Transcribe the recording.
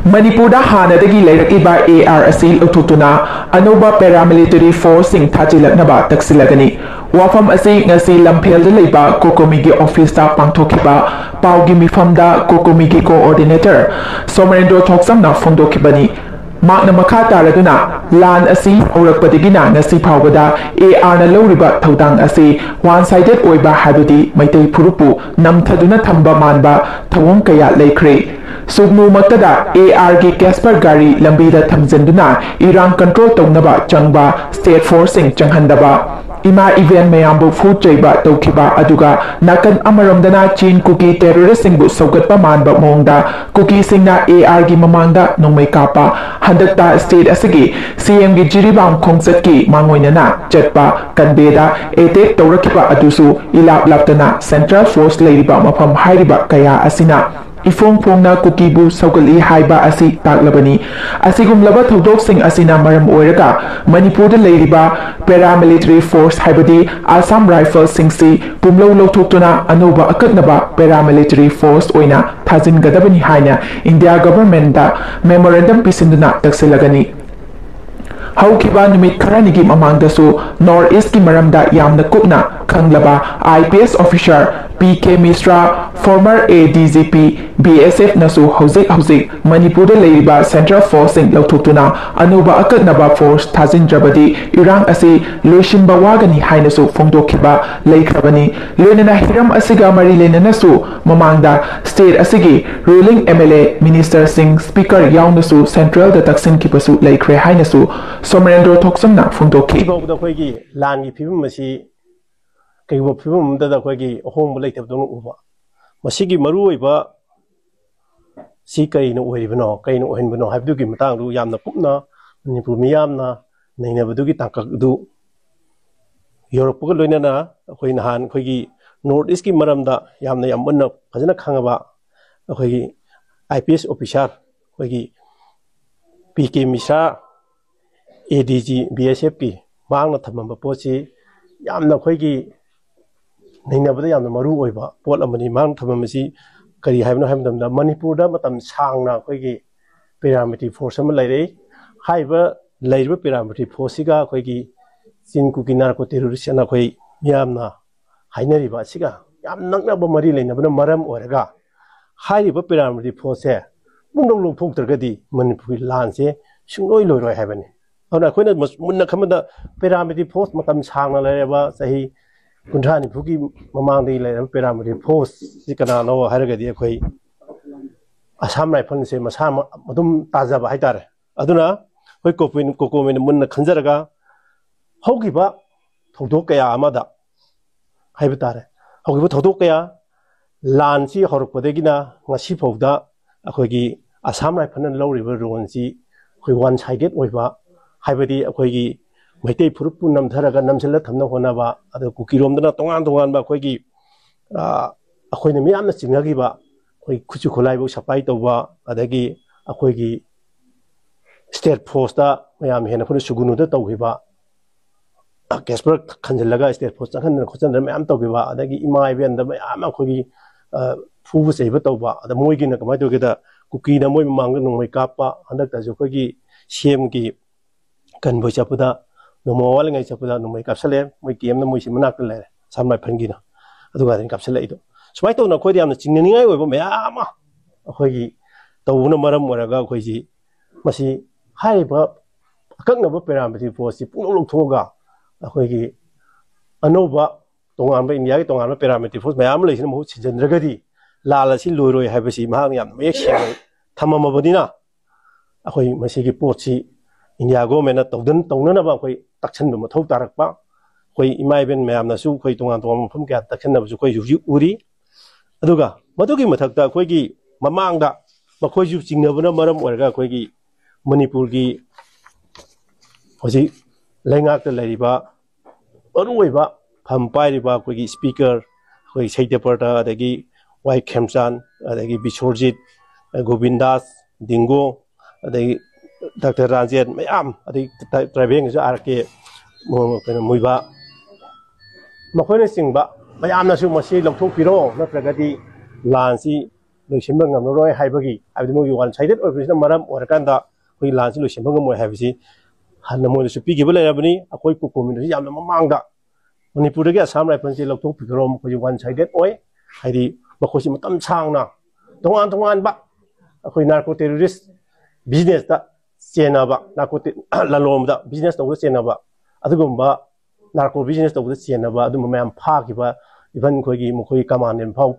Manipurda Hanadagi Leirakliba AR asi Louthoktuna Anoba paramilitary force sing thajilaknaba taksilagani wafam asi ngasi lamphel leiba Cocomi gi office ta pangthokiba paugi mifamda Cocomi gi coordinator Somerendo Thoksamna phongdokibani Makna makha taraduna lan asi horakpadagina ngasi phawbada AR na loriba thodang asi one sided oiba habidi maitei phurupu namthaduna thamba manba thawong kaya leikre Sugnu Matada AR ki Casper Gari Lambida Thamjanduna Irang control Tongnaba Changba State Forcing Changhandaba Ima event Mayambu Food Jaiba Tokiba Aduga Nakan Amaramdana Chin Cookie Terroristing Bu Sogatpa Manba Mongda Cookie Singna AR gi Mamangda Nongmay Kapa Handakta State Asagi CM gi Jiribam Kongsatki Mangoinana Jetpa Kanbeda Etek Torakiba Adusu Ilap Laptana Central Force Ladiba Mapam Hairiba Kaya Asina Ifong Pongna Kukibu Saugali Haiba Asi Taklabani Asigum Laba Thodok Sing Asina Maram Oiraga Manipurda Leiriba Paramilitary Force Haibadi Assam Rifle Singsi Pumlo Louthoktuna Anoba Akatnaba Paramilitary Force Oina Singadabani Haina India Government da Memorandum Pisinduna Taksilagani Haukiba Numit Karanigi Mamangdasu North East ki Maramda Yamna Kupna Kanglaba IPS officer PK Misra former ADGP BSF Nasu Hauzik Manipur Leiba Central Force in Louthoktuna Anuba Akatnaba Force Tazin Drabadi Irang Asi Lushin Bawagani Hainasu Phongdokiba Leikrabani Lenana Hiram Asiga Mari Lenanasu Mamangda State Asigi ruling MLA Minister Singh Speaker Yaunasu Central the Taksin Kipasu Leikre Hainasu Somerendo Thoksamna Phongdoki Langi Pimasi Kayuba Pim da Quagi home late of Donuba. Masigi Maruiba Sika no Wavino, Kaino Henbino, have to give Matangu Yamna Pupna, Nipumiamna, Ninabadugi Takadu Europe Lunana, Queen Han, Quigi, North Iski Maramda, Yamna Yamuna, Pazana Kangaba, Quigi, IPS officer, Quigi, PK Misha, ADG, BSFP, Bangla Tamamba Posi, Yamna Quigi. Ninabada Yam Maru Oiba, Port Amani Mount Tamamasi, Kari Havno Hamdam, the Manipurda, Matam Sangna, Quigi, Pyramid for some lady, Hiver, Labor Pyramid for Siga, Quigi, Sin Kukinarco terrorist and Aquay, Yamna, Haineriba Siga, Yam Nagaba Marilin, Maram Orega, High Pyramid for Se, Mundo Poctagadi, Manipur Lance, Shungoi Heaven. On a queen must Munacamada Pyramid post Matam Sangna Leva, say. Kuntrani Puki Mamandi Pyramid Post, Sikana no Haragadi Quay Assam Rifle say Masama Madum Tazaba Haitar. Aduna, Hoikopin Cocomi Munna Kanzaraga Hokiba Todokaya Amada Habitar Hokiba Todokaya Lansi Horpodegina Nasipovda Akogi Assam Rifle and Low River Ruansi, who one sided Wiva Hibadi Akogi. Maitei Purupu Namtharaga Namsilla Tamna Honaba, other cookie romdana Tongan Tongan Baquagi Aquinamiana Sinagiba, Kuchukolaibo Sapaitova, Adagi, Aquagi State Posta, Mayam Henapur Sugunu Togiba Casper Kanjalaga State Posta and Cosan Mam Togiba, Adagi Imai and the Amakogi Fu Sabatova, the Moigin Kamato get a cookie, the Moy Mangan, my kappa, and the Tazokogi, Shemgi Kanbochapuda. No more walling I suppose no make upsale, we came the Mushimanacle, some my pengina. Otherwise, encapsulated. So I don't know quite the Chinning over Mayama. A hoyi, the Unamaram where I go quasi. Masi, high up a kind of a pyramid for the Puno Toga. A hoyi, Anova, Tonga in the Tonga pyramid for my amulation, which is in Regadi. Lala Siluro have a sea, Mariam, make sure Tamamabodina. A hoy, Masiki Porti. In Yago Mena Tongan about Taxan of Tarakpa, Quay Imaiben Mamnasu, Quay Tongan from Gat Taxan of Zukoy Uri. Aduga, Matuki Matakta, Quagi, Mamanga, Makoju Singavana Maram Orga Quagi, Manipurgi, was it Langak the Ladiba, Uruiba, Pampiriba, Quagi speaker, Quay Saitaperta, the White Kemsan, the Bichorjit, Govindas, Dingo, the Dr. Ranjit, Mayam, the driving is Arke Muiba Makone Singba, Mayam Nasu Masi, Louthoktuna, not Ragati, Lansi, ꯂꯣꯏꯁꯤꯟꯕ ꯉꯝꯂꯔꯣꯏ ꯍꯥꯏꯕꯒꯤ ꯍꯥꯏꯕꯗꯤ ꯃꯣꯏꯒꯤ one sided ꯑꯣꯏꯕꯁꯤꯅ ꯃꯔꯝ ꯑꯣꯏꯔꯀꯥꯟꯗ ꯑꯩꯈꯣꯏ ꯂꯥꯟꯁꯤ ꯂꯣꯏꯁꯤꯟꯕ ꯉꯝꯃꯣꯏ ꯍꯥꯏꯕꯁꯤ ꯍꯟꯅ ꯃꯣꯏꯗꯁꯨ ꯄꯤꯈꯤꯕ ꯂꯩꯔꯕꯅꯤ ꯑꯩꯈꯣꯏ ꯀꯣꯀꯣꯃꯤꯅꯁꯨ ꯌꯥꯝꯅ ꯃꯃꯥꯡꯗ ꯃꯅꯤꯄꯨꯔꯗꯒꯤ ꯑꯁꯥꯝ ꯔꯥꯏꯐꯜꯁꯤ ꯂꯧꯊꯣꯛꯄꯤꯈ꯭ꯔꯣ ꯃꯈꯣꯏꯁꯤ ꯋꯥꯟ ꯁꯥꯏꯗꯦꯠ ꯑꯣꯏ ꯍꯥꯏꯗꯤ ꯃꯈꯣꯏꯁꯤ ꯃꯇꯝ ꯁꯥꯡꯅ ꯇꯣꯉꯥꯟ ꯇꯣꯉꯥꯟꯕ ꯑꯩꯈꯣꯏ ꯅꯥꯔꯀꯣ ꯇꯦꯔꯣꯔꯤꯁ ꯕꯤꯖꯤꯅꯦꯁꯇ ꯆꯦꯟꯅꯕ ꯅꯥꯔꯀꯣꯇꯤꯛ ꯂꯂꯣꯟꯕꯗ ꯕꯤꯖꯤꯅꯦꯁ ꯇꯧꯕꯗ ꯆꯦꯟꯅꯕ ꯑꯗꯨꯒꯨꯝꯕ ꯅꯥꯔꯀꯣ ꯕꯤꯖꯤꯅꯦꯁ ꯇꯧꯕꯗ ꯆꯦꯟꯅꯕ ꯑꯗꯨꯝꯕ ꯃꯌꯥꯝ ꯐꯥꯈꯤꯕ ꯏꯚꯟ ꯑꯩꯈꯣꯏꯒꯤ ꯃꯈꯣꯏꯒꯤ ꯀꯃꯥꯟꯗꯦꯟ ꯐꯥꯎ